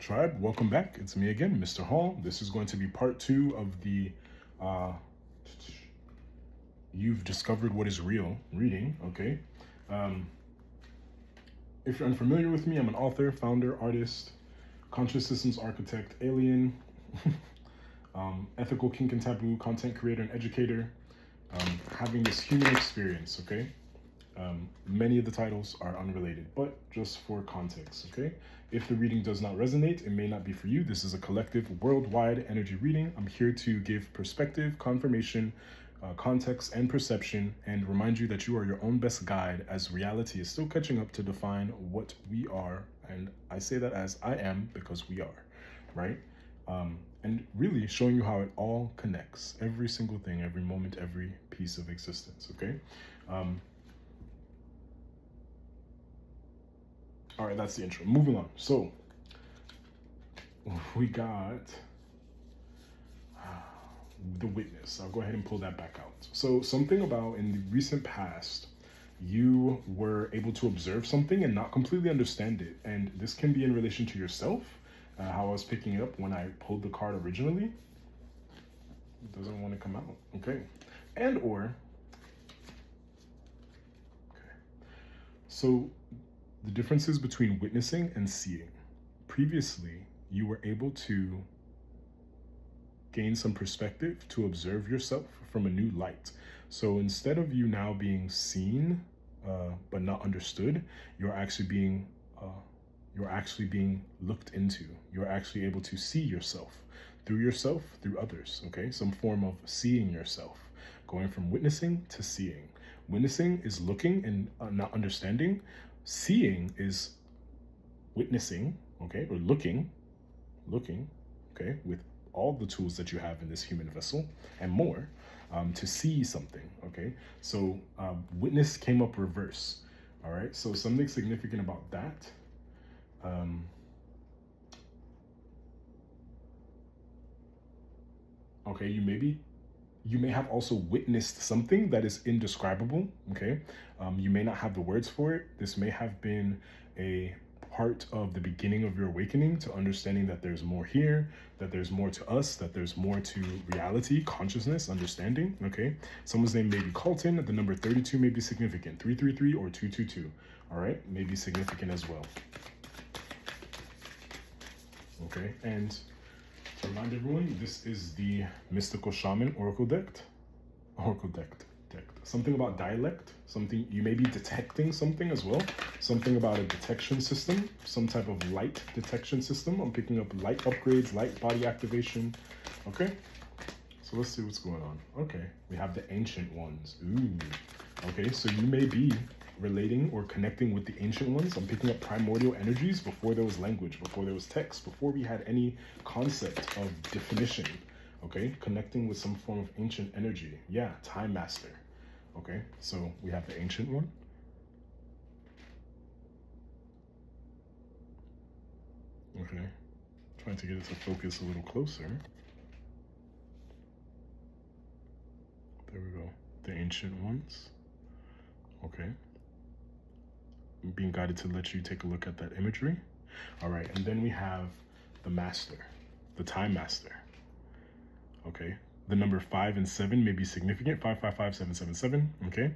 Tribe, welcome back. It's me again, Mr. Hall. This is going to be part 2 of the You've Discovered What is Real reading, okay? If you're unfamiliar with me, I'm an author, founder, artist, conscious systems architect, alien, ethical kink and taboo, content creator and educator, having this human experience, okay? Many of the titles are unrelated, but just for context, okay? If the reading does not resonate, it may not be for you. This is a collective worldwide energy reading. I'm here to give perspective, confirmation, context, and perception, and remind you that you are your own best guide as reality is still catching up to define what we are. And I say that as I am because we are, right? And really showing you how it all connects. Every single thing, every moment, every piece of existence, okay? All right, that's the intro. Moving on. So we got the witness. I'll go ahead and pull that back out. So something about in the recent past, you were able to observe something and not completely understand it. And this can be in relation to yourself, how I was picking it up when I pulled the card originally. It doesn't want to come out. Okay. And or, okay. So the differences between witnessing and seeing. Previously, you were able to gain some perspective to observe yourself from a new light. So instead of you now being seen but not understood, you're actually being looked into. You're actually able to see yourself, through others. Okay, some form of seeing yourself, going from witnessing to seeing. Witnessing is looking and not understanding. Seeing is witnessing, okay, or looking, okay, with all the tools that you have in this human vessel and more, to see something, okay? So witness came up reverse, all right? So something significant about that. Okay, you may have also witnessed something that is indescribable, okay? You may not have the words for it. This may have been a part of the beginning of your awakening to understanding that there's more here, that there's more to us, that there's more to reality, consciousness, understanding, okay? Someone's name may be Colton. The number 32 may be significant. 333 or 222, all right? May be significant as well. Okay, and to remind everyone, this is the Mystical Shaman Oracle deck. Something about dialect, something you may be detecting something as well. Something about a detection system, some type of light detection system. I'm picking up light upgrades, light body activation. Okay, so let's see what's going on. Okay, we have the ancient ones. Ooh, okay, so you may be relating or connecting with the ancient ones. I'm picking up primordial energies before there was language, before there was text, before we had any concept of definition. Okay, connecting with some form of ancient energy. Yeah, time master. Okay, so we have the ancient one. Okay, trying to get it to focus a little closer. There we go, the ancient ones. Okay, I'm being guided to let you take a look at that imagery. All right, and then we have the master, the time master. Okay, the number 5 and 7 may be significant. 555 777. Okay.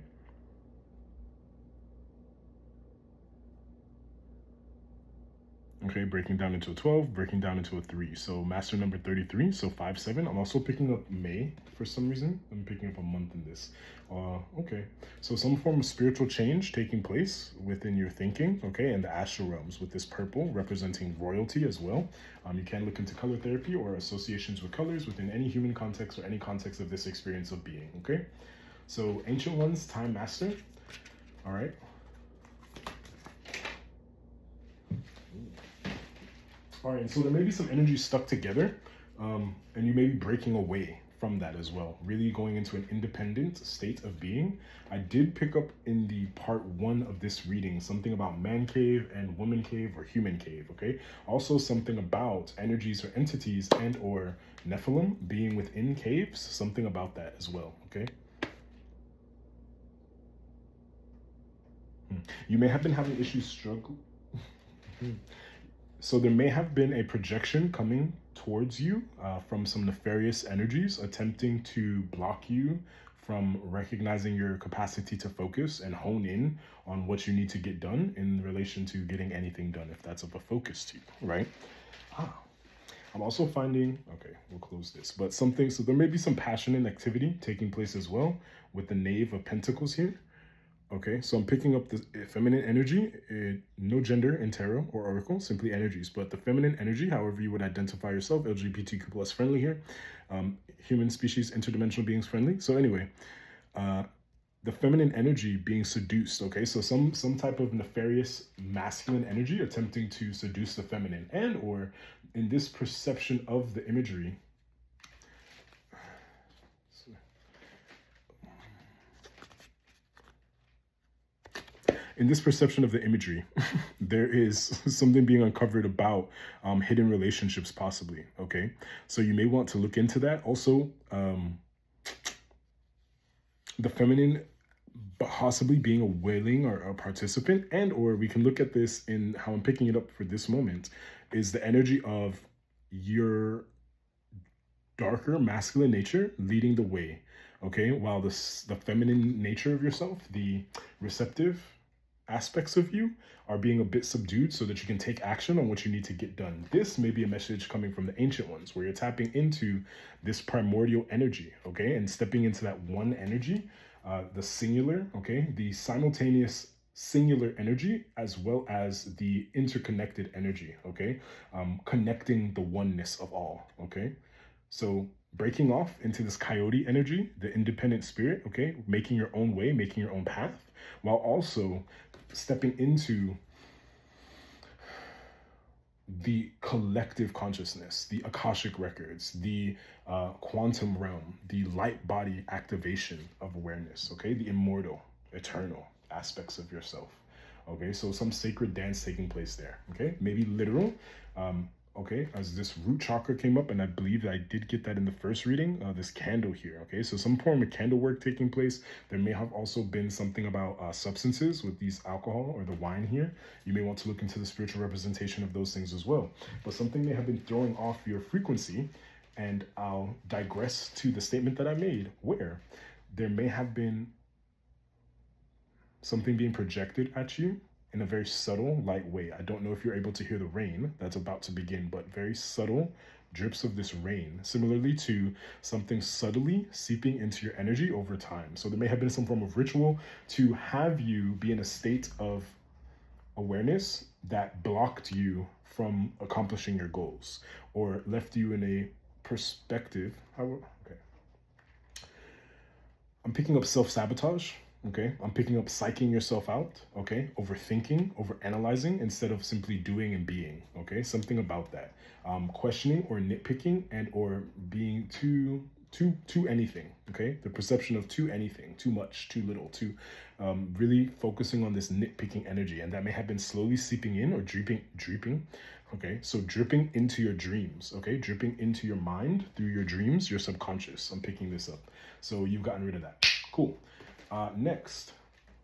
Okay, breaking down into a 12, breaking down into a 3. So master number 33, so 5-7. I'm also picking up May for some reason. I'm picking up a month in this. Okay, so some form of spiritual change taking place within your thinking, okay, and the astral realms with this purple representing royalty as well. You can look into color therapy or associations with colors within any human context or any context of this experience of being, okay? So ancient ones, time master, all right. All right, so there may be some energy stuck together, and you may be breaking away from that as well, really going into an independent state of being. I did pick up in the part 1 of this reading something about man cave and woman cave or human cave, okay? Also something about energies or entities and or Nephilim being within caves, something about that as well, okay? You may have been having issues So there may have been a projection coming towards you from some nefarious energies attempting to block you from recognizing your capacity to focus and hone in on what you need to get done in relation to getting anything done, if that's of a focus to you, right? I'm also finding, okay, we'll close this, but something, so there may be some passion and activity taking place as well with the Knave of Pentacles here. Okay, so I'm picking up the feminine energy, no gender in tarot or oracle, simply energies, but the feminine energy, however you would identify yourself, LGBTQ plus friendly here, human species, interdimensional beings friendly. So anyway, the feminine energy being seduced, okay? So some type of nefarious masculine energy attempting to seduce the feminine, and or in this perception of the imagery, there is something being uncovered about hidden relationships possibly, okay? So you may want to look into that. Also, the feminine possibly being a willing or a participant, and or we can look at this in how I'm picking it up for this moment, is the energy of your darker masculine nature leading the way, okay? While the feminine nature of yourself, the receptive aspects of you, are being a bit subdued so that you can take action on what you need to get done. This may be a message coming from the ancient ones where you're tapping into this primordial energy, okay? And stepping into that one energy, the singular, okay? The simultaneous singular energy as well as the interconnected energy, okay? Connecting the oneness of all, okay? So breaking off into this coyote energy, the independent spirit, okay? Making your own way, making your own path, while also stepping into the collective consciousness, the Akashic records, the quantum realm, the light body activation of awareness, okay? The immortal, eternal aspects of yourself, okay? So some sacred dance taking place there, okay? Maybe literal, okay, as this root chakra came up, and I believe I did get that in the first reading, this candle here, okay? So some form of candle work taking place. There may have also been something about substances with these alcohol or the wine here. You may want to look into the spiritual representation of those things as well. But something may have been throwing off your frequency, and I'll digress to the statement that I made, where there may have been something being projected at you in a very subtle, light way. I don't know if you're able to hear the rain that's about to begin, but very subtle drips of this rain, similarly to something subtly seeping into your energy over time. So there may have been some form of ritual to have you be in a state of awareness that blocked you from accomplishing your goals or left you in a perspective. Okay. I'm picking up self-sabotage. Okay, I'm picking up psyching yourself out, okay, overthinking, overanalyzing instead of simply doing and being, okay, something about that. Questioning or nitpicking and or being too anything, okay, the perception of too anything, too much, too little, too really focusing on this nitpicking energy, and that may have been slowly seeping in or dripping, okay, so dripping into your dreams, okay, dripping into your mind through your dreams, your subconscious. I'm picking this up. So you've gotten rid of that. Cool. Next,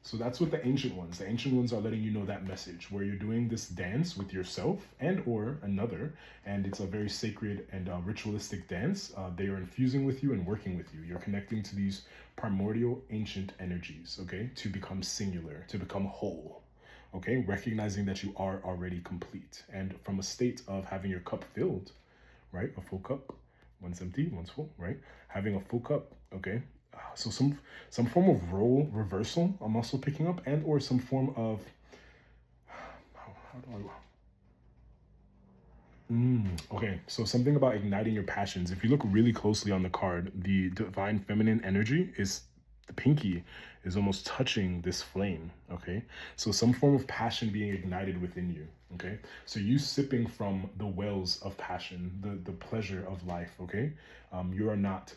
so that's with the ancient ones. The ancient ones are letting you know that message where you're doing this dance with yourself and or another, and it's a very sacred and ritualistic dance. They are infusing with you and working with you. You're connecting to these primordial ancient energies, okay, to become singular, to become whole, okay, recognizing that you are already complete. And from a state of having your cup filled, right, a full cup, one's empty, one's full, right, having a full cup, okay. So some form of role reversal I'm also picking up, and or some form of how do I okay, so something about igniting your passions. If you look really closely on the card, the divine feminine energy is the pinky is almost touching this flame, okay? So some form of passion being ignited within you, okay? So you sipping from the wells of passion, the pleasure of life, okay? You are not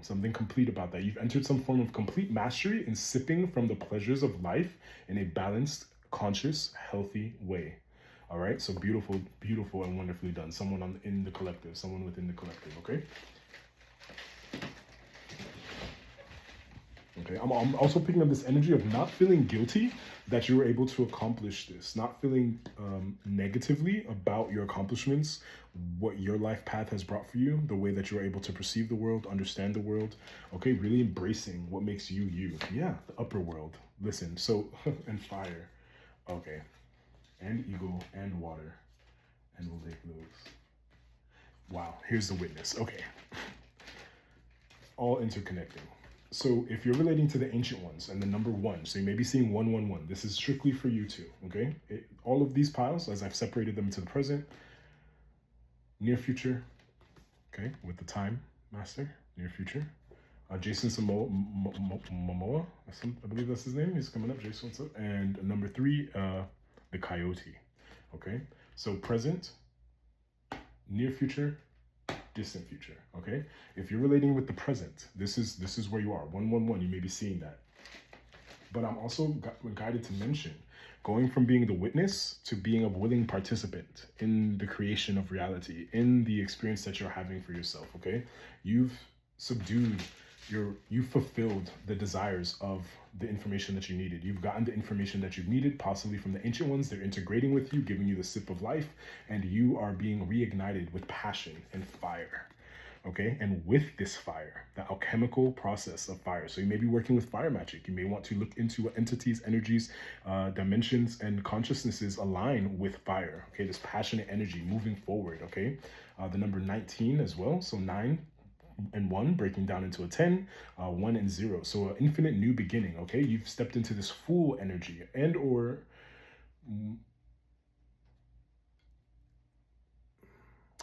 something complete about that. You've entered some form of complete mastery in sipping from the pleasures of life in a balanced, conscious, healthy way. All right, so beautiful, beautiful and wonderfully done. Someone in the collective, someone within the collective, okay? Okay, I'm also picking up this energy of not feeling guilty that you were able to accomplish this, not feeling negatively about your accomplishments, what your life path has brought for you, the way that you're able to perceive the world, understand the world. Okay, really embracing what makes you you. Yeah, the upper world. Listen, so, and fire. Okay, and eagle and water, and we'll take those. Wow, here's the witness. Okay, all interconnecting. So if you're relating to the ancient ones and the number one, so you may be seeing 111. This is strictly for you too, okay? All of these piles, as I've separated them into the present, near future, okay, with the time master, near future. Jason Momoa, I believe that's his name. He's coming up. Jason, what's up? And number 3, the coyote, okay? So present, near future, distant future. Okay, if you're relating with the present, this is where you are. 111, you may be seeing that. But I'm also guided to mention going from being the witness to being a willing participant in the creation of reality, in the experience that you're having for yourself. Okay, you've subdued you've fulfilled the desires of the information that you needed. You've gotten the information that you've needed, possibly from the ancient ones. They're integrating with you, giving you the sip of life, and you are being reignited with passion and fire. Okay, and with this fire, the alchemical process of fire. So you may be working with fire magic. You may want to look into what entities, energies, dimensions, and consciousnesses align with fire. Okay, this passionate energy moving forward. Okay, the number 19 as well. So 9 and 1 breaking down into a 10, 1 and 0. So an infinite new beginning. Okay, you've stepped into this full energy, and or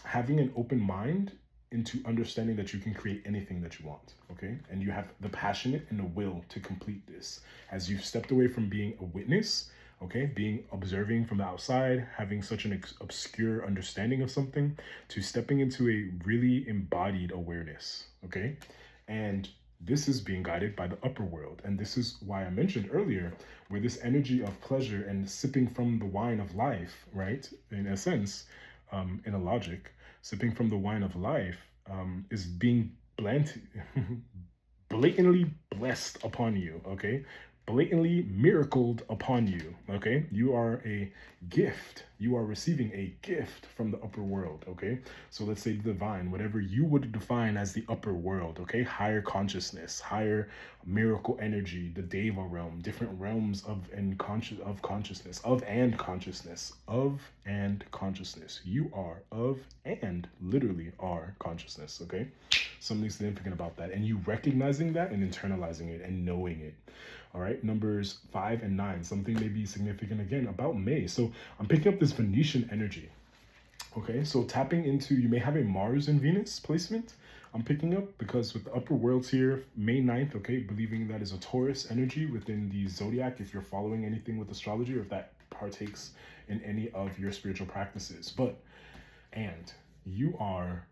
having an open mind into understanding that you can create anything that you want. Okay, and you have the passionate and the will to complete this as you've stepped away from being a witness. Okay, being observing from the outside, having such an obscure understanding of something, to stepping into a really embodied awareness. Okay, and this is being guided by the upper world. And this is why I mentioned earlier, where this energy of pleasure and sipping from the wine of life, right, in a sense, in a logic, sipping from the wine of life is being blatantly blessed upon you. Okay, blatantly miracled upon you. Okay, you are a gift. You are receiving a gift from the upper world. Okay, so let's say the divine, whatever you would define as the upper world. Okay, higher consciousness, higher miracle energy, the Deva realm, different realms of consciousness, of and consciousness. You are of and literally are consciousness. Okay, something significant about that, and you recognizing that and internalizing it and knowing it. All right, numbers 5 and 9, something may be significant again about May. So I'm picking up this Venetian energy. Okay, so tapping into, you may have a Mars and Venus placement. I'm picking up because with the upper worlds here, May 9th, okay, believing that is a Taurus energy within the zodiac, if you're following anything with astrology or if that partakes in any of your spiritual practices. And you are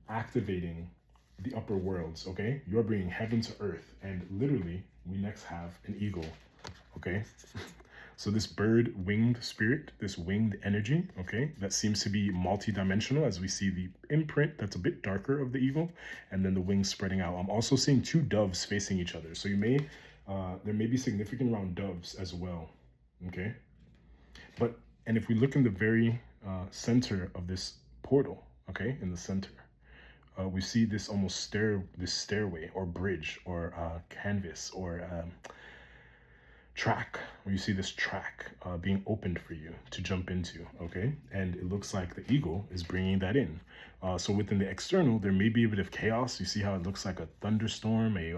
activating the upper worlds, okay? You're bringing heaven to earth, and literally we next have an eagle, okay? So this bird winged spirit, this winged energy, okay, that seems to be multi-dimensional as we see the imprint that's a bit darker of the eagle, and then the wings spreading out. I'm also seeing 2 doves facing each other. So you may, there may be significant around doves as well, okay? And if we look in the very center of this portal, okay, in the center, we see this almost this stairway or bridge or canvas or track, where you see this track being opened for you to jump into, okay? And it looks like the eagle is bringing that in. So within the external, there may be a bit of chaos. You see how it looks like a thunderstorm, a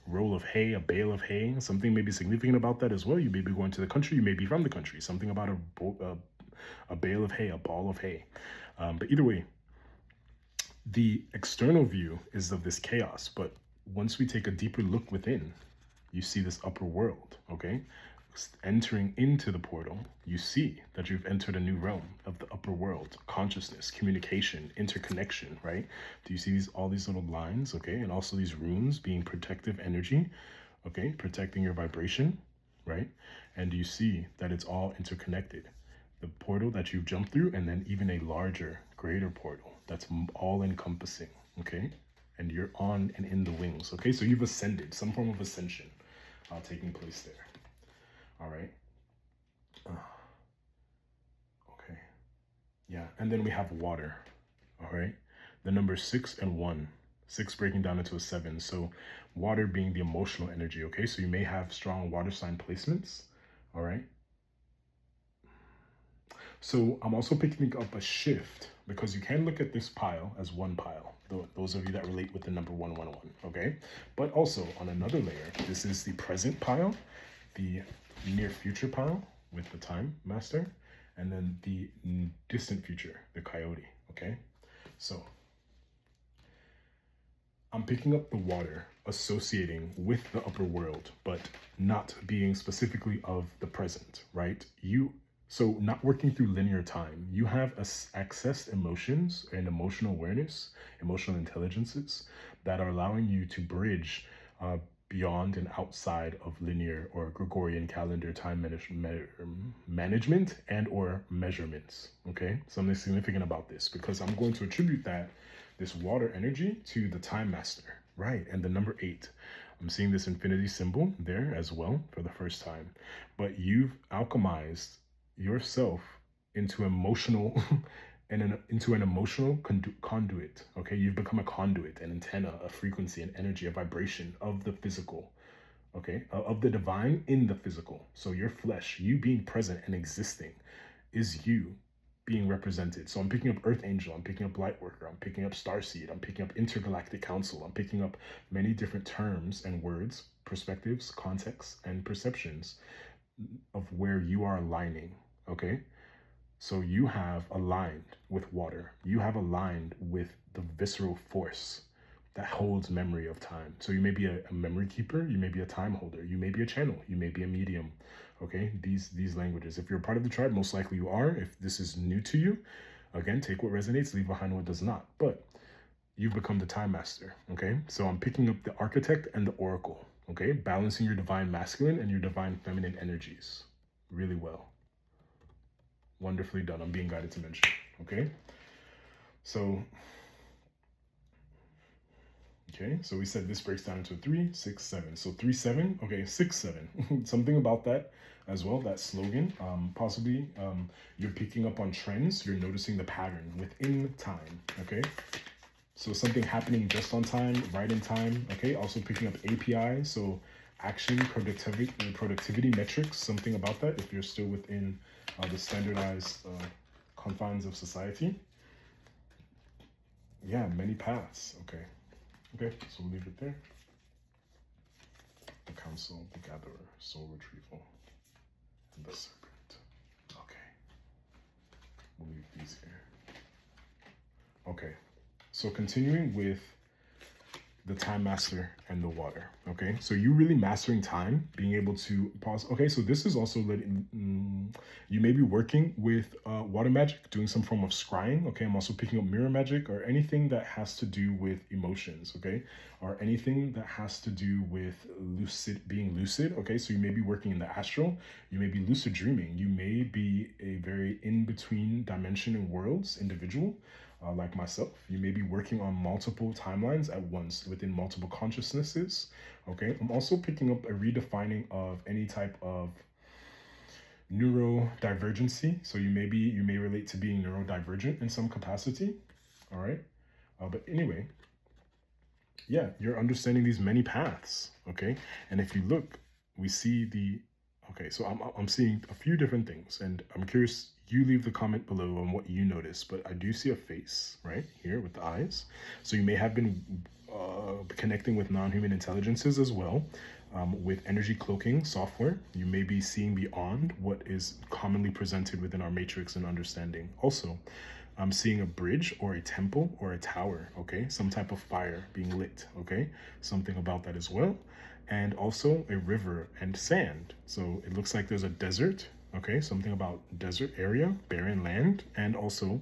roll of hay, a bale of hay. Something may be significant about that as well. You may be going to the country, you may be from the country. Something about a bale of hay, a ball of hay. But either way, the external view is of this chaos, but once we take a deeper look within, you see this upper world, okay? Entering into the portal, you see that you've entered a new realm of the upper world, consciousness, communication, interconnection, right? Do you see all these little lines, okay? And also these runes being protective energy, okay? Protecting your vibration, right? And you see that it's all interconnected. The portal that you've jumped through, and then even a larger, greater portal that's all encompassing, okay? And you're on and in the wings, okay? So you've ascended, some form of ascension, taking place there. All right. Okay. Yeah. And then we have water. All right. The number 6 and 1. 6 breaking down into a 7. So water being the emotional energy. Okay. So you may have strong water sign placements. All right. So I'm also picking up a shift because you can look at this pile as one pile. Those of you that relate with the number 111, okay? But also on another layer, this is the present pile, the near future pile with the time master, and then the distant future, the coyote, okay? So I'm picking up the water associating with the upper world, but not being specifically of the present, right? So not working through linear time, you have accessed emotions and emotional awareness, emotional intelligences that are allowing you to bridge beyond and outside of linear or Gregorian calendar time management and or measurements, okay? Something significant about this, because I'm going to attribute this water energy to the time master, right? And the number 8. I'm seeing this infinity symbol there as well for the first time. But you've alchemized yourself into emotional into an emotional conduit. Okay, you've become a conduit, an antenna, a frequency, an energy, a vibration of the physical. Okay, of the divine in the physical. So your flesh, you being present and existing, is you being represented. So I'm picking up Earth Angel, I'm picking up Lightworker, I'm picking up Starseed, I'm picking up Intergalactic Council, I'm picking up many different terms and words, perspectives, contexts, and perceptions of where you are aligning. Okay, so you have aligned with water. You have aligned with the visceral force that holds memory of time. So you may be a memory keeper, you may be a time holder, you may be a channel, you may be a medium. Okay, these languages. If you're a part of the tribe, most likely you are. If this is new to you, again, take what resonates, leave behind what does not. But you've become the time master. Okay, so I'm picking up the architect and the oracle. Okay, balancing your divine masculine and your divine feminine energies really well. Wonderfully done. I'm being guided to mention. Okay. So we said this breaks down into 3, 6, 7. So 3, 7. Okay, 6, 7. Something about that as well. That slogan. Possibly you're picking up on trends. You're noticing the pattern within time. Okay. So something happening just on time, right in time. Okay. Also picking up API. So action, productivity metrics. Something about that. If you're still within the standardized confines of society. Yeah, many paths. Okay, so we'll leave it there. The council, the gatherer, soul retrieval, and the serpent. Okay, we'll leave these here. Okay, so continuing with the time master and the water. Okay, so you really mastering time, being able to pause. Okay, so this is also letting you may be working with water magic, doing some form of scrying. Okay, I'm also picking up mirror magic or anything that has to do with emotions. Okay, or anything that has to do with being lucid. Okay, so you may be working in the astral, you may be lucid dreaming, you may be a very in between dimension and worlds individual. Like myself, you may be working on multiple timelines at once within multiple consciousnesses. Okay, I'm also picking up a redefining of any type of neurodivergency. So you may relate to being neurodivergent in some capacity. All right, but anyway, yeah, you're understanding these many paths. Okay, and if you look, we see okay, so I'm seeing a few different things, and I'm curious. You leave the comment below on what you notice, but I do see a face right here with the eyes. So you may have been connecting with non-human intelligences as well, with energy cloaking software. You may be seeing beyond what is commonly presented within our matrix and understanding. Also, I'm seeing a bridge or a temple or a tower, okay? Some type of fire being lit, okay? Something about that as well. And also a river and sand. So it looks like there's a desert, okay? Something about desert area, barren land, and also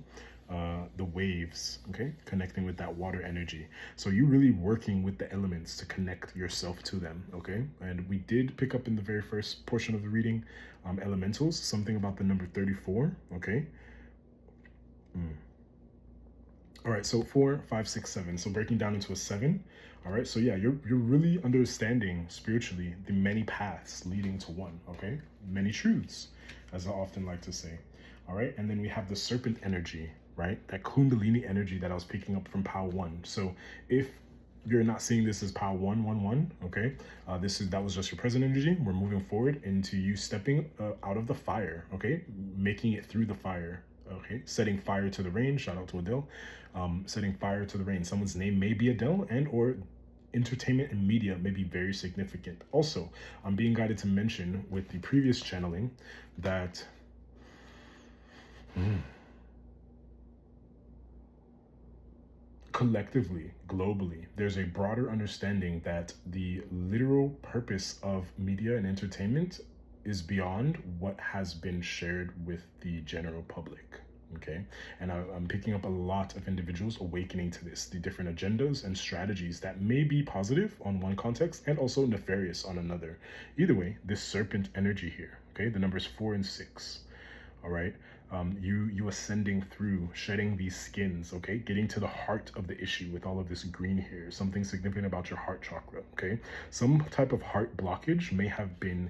the waves, okay? Connecting with that water energy. So you really working with the elements to connect yourself to them, okay? And we did pick up in the very first portion of the reading, elementals, something about the number 34, okay? All right, so 4, 5, 6, 7. So breaking down into a 7. All right, so yeah, you're really understanding spiritually the many paths leading to one. Okay, many truths, as I often like to say. All right, and then we have the serpent energy, right? That Kundalini energy that I was picking up from POW 1. So if you're not seeing this as POW 111, okay, that was just your present energy. We're moving forward into you stepping out of the fire, okay, making it through the fire. Okay, setting fire to the rain. Shout out to Adele. Setting fire to the rain. Someone's name may be Adele, and or entertainment and media may be very significant. Also, I'm being guided to mention with the previous channeling that collectively, globally, there's a broader understanding that the literal purpose of media and entertainment is beyond what has been shared with the general public. Okay, and I'm picking up a lot of individuals awakening to this, the different agendas and strategies that may be positive on one context and also nefarious on another. Either way, this serpent energy here, okay, the numbers 4 and 6. All right, you ascending through, shedding these skins, okay, getting to the heart of the issue with all of this green here, something significant about your heart chakra. Okay, some type of heart blockage may have been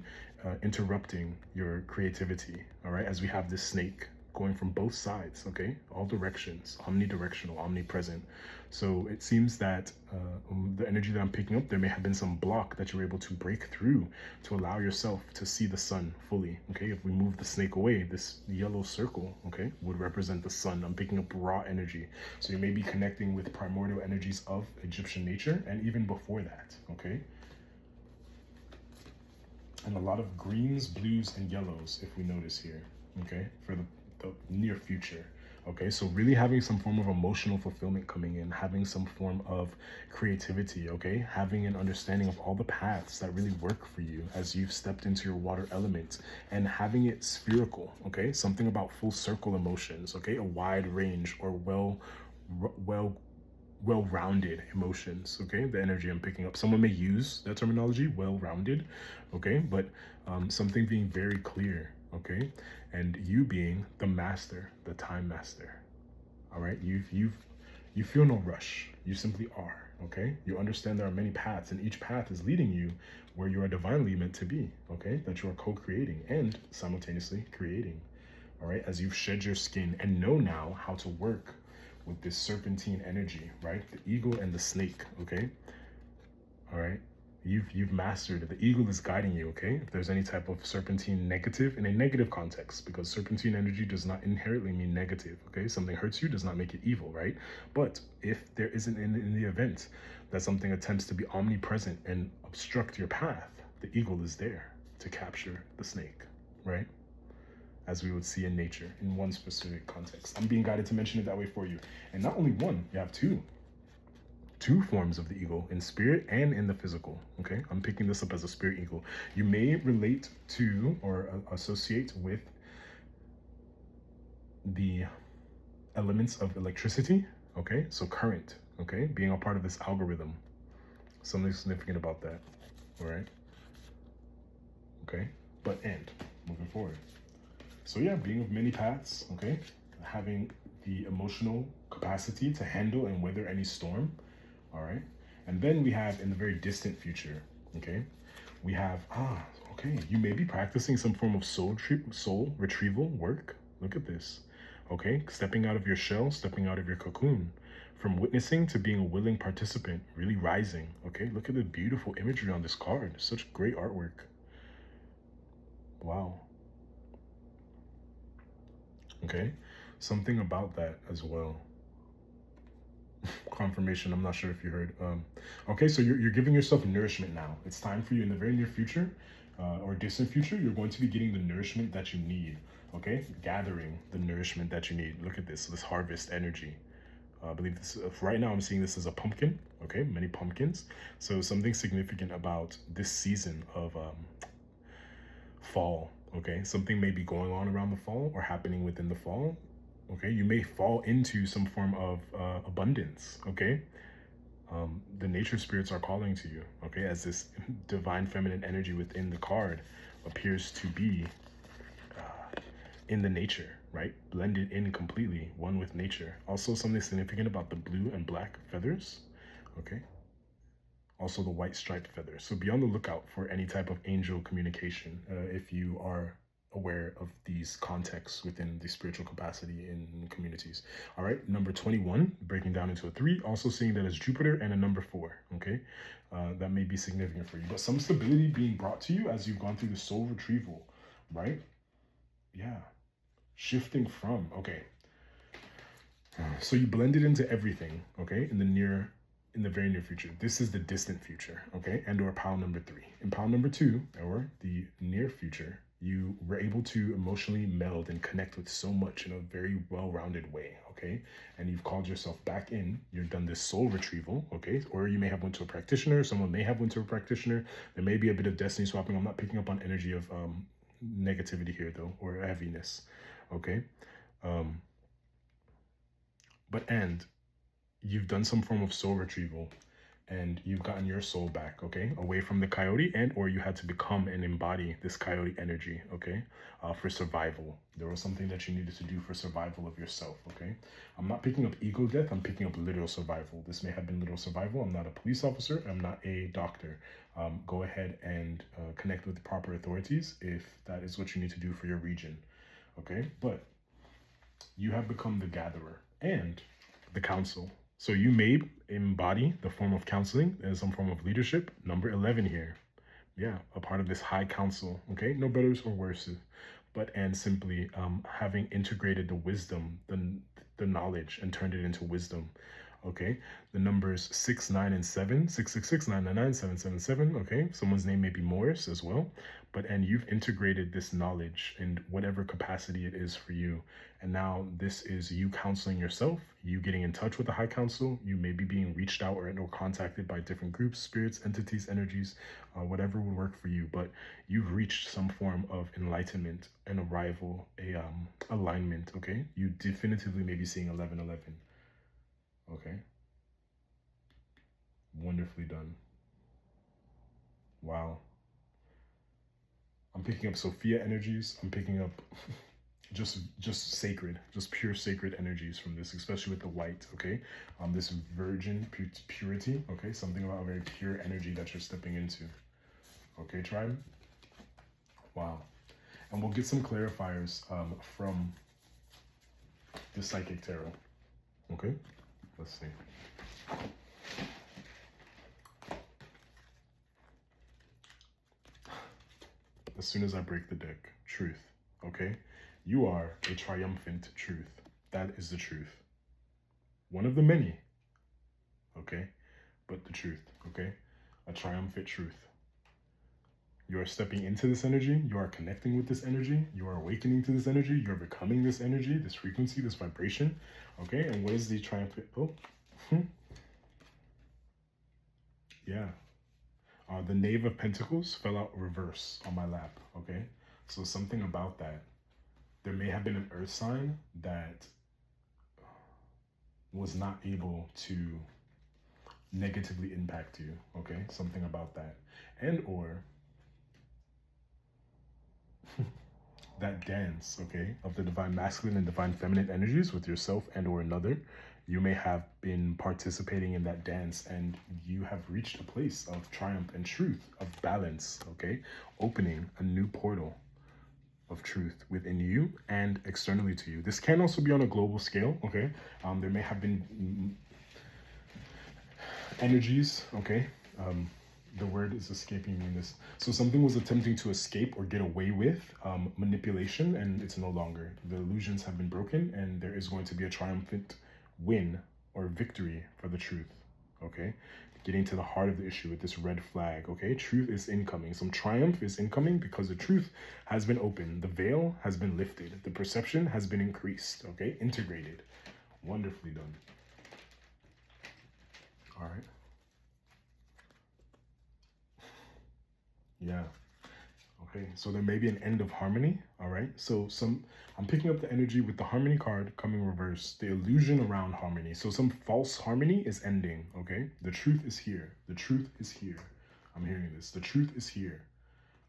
interrupting your creativity. All right, as we have this snake going from both sides, okay, all directions, omnidirectional, omnipresent. So it seems that the energy that I'm picking up, there may have been some block that you're able to break through to allow yourself to see the sun fully. Okay, if we move the snake away, this yellow circle, okay, would represent the sun. I'm picking up raw energy. So you may be connecting with primordial energies of Egyptian nature and even before that, okay? And a lot of greens, blues, and yellows, if we notice here, okay, for the near future. Okay, so really having some form of emotional fulfillment coming in, having some form of creativity, okay, having an understanding of all the paths that really work for you as you've stepped into your water element, and having it spherical, okay, something about full circle emotions, okay, a wide range or well-rounded emotions, okay, the energy I'm picking up. Someone may use that terminology, well-rounded, okay, but something being very clear, okay, and you being the master, the time master. All right, you feel no rush. You simply are. Okay, you understand there are many paths, and each path is leading you where you are divinely meant to be. Okay, that you are co-creating and simultaneously creating. All right, as you've shed your skin and know now how to work with this serpentine energy, right? The eagle and the snake. Okay, all right. You've mastered it. The eagle is guiding you, okay? If there's any type of serpentine negative in a negative context, because serpentine energy does not inherently mean negative, okay? Something hurts you does not make it evil, right? But if there isn't in the event that something attempts to be omnipresent and obstruct your path, the eagle is there to capture the snake, right? As we would see in nature in one specific context. I'm being guided to mention it that way for you. And not only one, you have two forms of the eagle, in spirit and in the physical. Okay, I'm picking this up as a spirit eagle. You may relate to or associate with the elements of electricity. Okay, so current, okay, being a part of this algorithm, something significant about that. All right, okay, but and moving forward, so yeah, being of many paths, okay, having the emotional capacity to handle and weather any storm. All right, and then we have in the very distant future, okay, we have okay, you may be practicing some form of soul retrieval work. Look at this, okay, stepping out of your shell, stepping out of your cocoon, from witnessing to being a willing participant, really rising. Okay, look at the beautiful imagery on this card. Such great artwork. Wow. Okay, something about that as well. Confirmation, I'm not sure if you heard. Okay, so you're giving yourself nourishment now. It's time for you in the very near future or distant future. You're going to be getting the nourishment that you need. Okay, gathering the nourishment that you need. Look at this harvest energy. I believe this right now I'm seeing this as a pumpkin. Okay, many pumpkins. So something significant about this season of fall. Okay, something may be going on around the fall or happening within the fall. Okay, you may fall into some form of abundance. Okay, the nature spirits are calling to you. Okay, as this divine feminine energy within the card appears to be in the nature. right? Blended in completely, one with nature. Also something significant about the blue and black feathers, okay? Also the white striped feathers. So be on the lookout for any type of angel communication if you are aware of these contexts within the spiritual capacity in communities. All right, number 21, breaking down into a 3, also seeing that as Jupiter, and a number 4, okay? That may be significant for you, but some stability being brought to you as you've gone through the soul retrieval, right? Yeah, shifting from, okay. So you blend it into everything, okay, in the very near future. This is the distant future, okay, and or pile number 3. In pile number 2, or the near future, you were able to emotionally meld and connect with so much in a very well-rounded way, okay, and you've called yourself back in. You've done this soul retrieval, okay, or you may have went to a practitioner. Someone may have went to a practitioner. There may be a bit of destiny swapping. I'm not picking up on energy of negativity here though, or heaviness, okay. And you've done some form of soul retrieval and you've gotten your soul back, okay, away from the coyote, and or you had to become and embody this coyote energy, okay, for survival. There was something that you needed to do for survival of yourself, okay. I'm not picking up ego death, I'm picking up literal survival. This may have been literal survival. I'm not a police officer, I'm not a doctor. Go ahead and connect with the proper authorities if that is what you need to do for your region, okay. But you have become the gatherer and the council. So you may embody the form of counseling and some form of leadership. Number 11 here. Yeah, a part of this high council. Okay, no betters or worse, but and simply having integrated the wisdom, the knowledge, and turned it into wisdom. Okay, the numbers 6, 9, and 7, 666, 999, 777. Okay, someone's name may be Morris as well, and you've integrated this knowledge in whatever capacity it is for you. And now this is you counseling yourself, you getting in touch with the high council. You may be being reached out or contacted by different groups, spirits, entities, energies, whatever would work for you. But you've reached some form of enlightenment, an arrival, alignment. Okay, you definitively may be seeing 1111. Okay. Wonderfully done. Wow. I'm picking up Sophia energies. I'm picking up just sacred, just pure sacred energies from this, especially with the white, okay? This virgin purity, okay? Something about a very pure energy that you're stepping into. Okay, tribe? Wow. And we'll get some clarifiers from the Psychic Tarot. Okay? Let's see. As soon as I break the deck, truth, okay? You are a triumphant truth. That is the truth. One of the many, okay? But the truth, okay? A triumphant truth. You are stepping into this energy. You are connecting with this energy. You are awakening to this energy. You're becoming this energy, this frequency, this vibration, okay? And what is the triumphant? Oh, yeah. The Knave of Pentacles fell out reverse on my lap, okay? So something about that. There may have been an earth sign that was not able to negatively impact you, okay? Something about that. And or that dance, okay, of the divine masculine and divine feminine energies with yourself and or another. You may have been participating in that dance and you have reached a place of triumph and truth, of balance, okay? Opening a new portal of truth within you and externally to you. This can also be on a global scale, okay? There may have been energies, okay? The word is escaping me in this. So something was attempting to escape or get away with manipulation, and it's no longer. The illusions have been broken, and there is going to be a triumphant win or victory for the truth, okay? Getting to the heart of the issue with this red flag, okay? Truth is incoming. Some triumph is incoming because the truth has been opened. The veil has been lifted. The perception has been increased, okay? Integrated. Wonderfully done. All right. Yeah. Okay, so there may be an end of harmony, all right? So I'm picking up the energy with the harmony card coming reverse, the illusion around harmony. So some false harmony is ending, okay? The truth is here. The truth is here. I'm hearing this. The truth is here.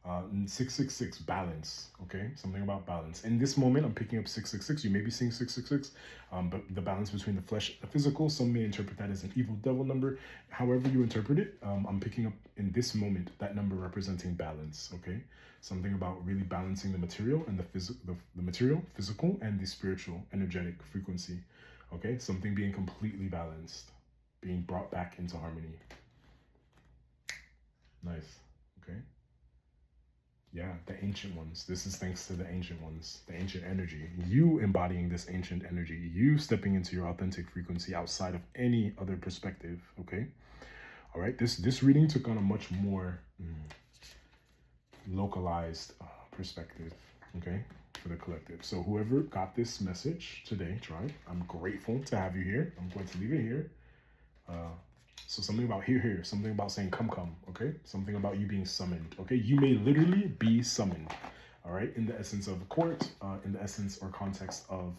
666, balance. Okay, something about balance. In this moment, I'm picking up 666. You may be seeing 666, but the balance between the flesh and the physical. Some may interpret that as an evil devil number. However you interpret it, I'm picking up in this moment that number representing balance. Okay, something about really balancing the material and the material, physical, and the spiritual, energetic frequency. Okay, something being completely balanced, being brought back into harmony. Nice. Okay. Yeah, the ancient ones. This is thanks to the ancient ones, the ancient energy. You embodying this ancient energy, you stepping into your authentic frequency outside of any other perspective. Okay. All right. This reading took on a much more localized perspective. Okay, for the collective. So whoever got this message today, tribe, I'm grateful to have you here. I'm going to leave it here. So something about here, something about saying come, okay? Something about you being summoned, okay? You may literally be summoned, all right? In the essence of court, in the essence or context of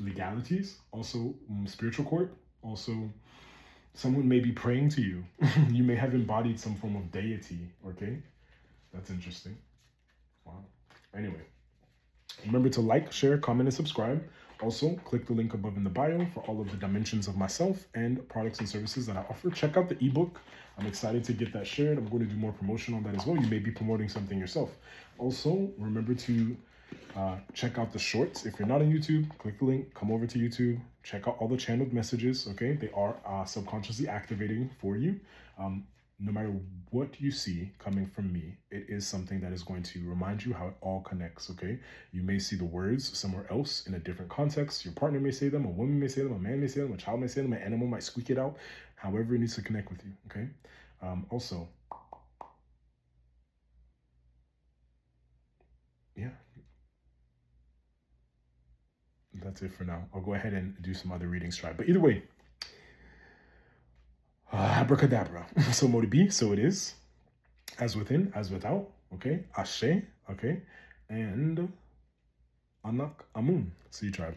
legalities, also spiritual court, also someone may be praying to you. You may have embodied some form of deity, okay? That's interesting. Wow. Anyway, remember to like, share, comment, and subscribe. Also, click the link above in the bio for all of the dimensions of myself and products and services that I offer. Check out the ebook. I'm excited to get that shared. I'm going to do more promotion on that as well. You may be promoting something yourself. Also, remember to check out the shorts. If you're not on YouTube, click the link, come over to YouTube, check out all the channeled messages, okay? They are subconsciously activating for you. No matter what you see coming from me, it is something that is going to remind you how it all connects, okay? You may see the words somewhere else in a different context. Your partner may say them, a woman may say them, a man may say them, a child may say them, an animal might squeak it out, however it needs to connect with you, okay? Also, yeah, that's it for now. I'll go ahead and do some other readings, try. But either way, abracadabra. So Modi be, so it is. As within, as without. Okay. Ashe. Okay. And Anak Amun. See you, tribe.